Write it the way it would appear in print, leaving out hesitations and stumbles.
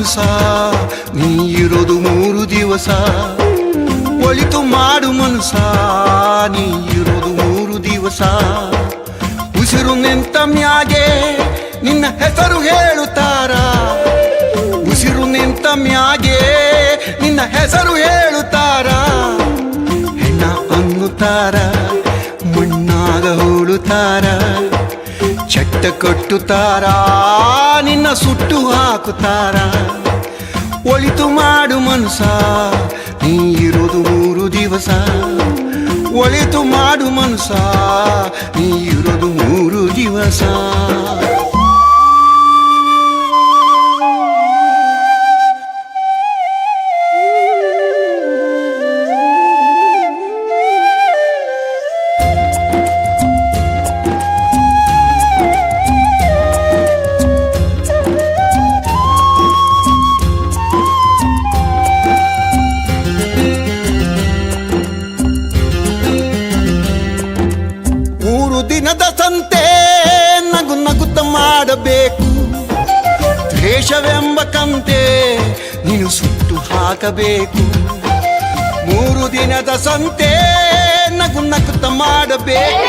ಮನಸ ನೀ ಇರೋದು 3 ದಿವಸ. ಒಳಿತು ಮಾಡು ಮನಸ ನೀ ಇರೋದು 3 ದಿವಸ. ಉಸಿರು ನಿಂತ ಮ್ಯಾಗೆ ನಿನ್ನ ಹೆಸರು ಹೇಳುತ್ತಾರ. ಉಸಿರು ನಿಂತ ಮ್ಯಾಗೆ ನಿನ್ನ ಹೆಸರು ಹೇಳುತ್ತಾರ. ಹೆಣ್ಣ ಅನ್ನುತ್ತಾರ, ಮಣ್ಣಾಗ ಹೂಳುತ್ತಾರ, ಚಟ್ಟ ಕಟ್ಟುತ್ತಾರ, ನಿನ್ನ ಸುಟ್ಟು ಹಾಕುತ್ತಾರ. ಒಳಿತು ಮಾಡು ಮನಸ ನೀ ಇರೋದು 3 ದಿವಸ. ಒಳಿತು ಮಾಡು ಮನಸ ನೀ ಇರೋದು 3 ದಿವಸ. ದಿನದ ಸಂತೆ ನಗು ನಗುತ್ತ ಮಾಡಬೇಕು. ದ್ವೇಷವೆಂಬ ಕಂತೆ ನೀನು ಸುಟ್ಟು ಹಾಕಬೇಕು. 3 ದಿನದ ಸಂತೆ ನಗು ನಗುತ್ತ ಮಾಡಬೇಕು.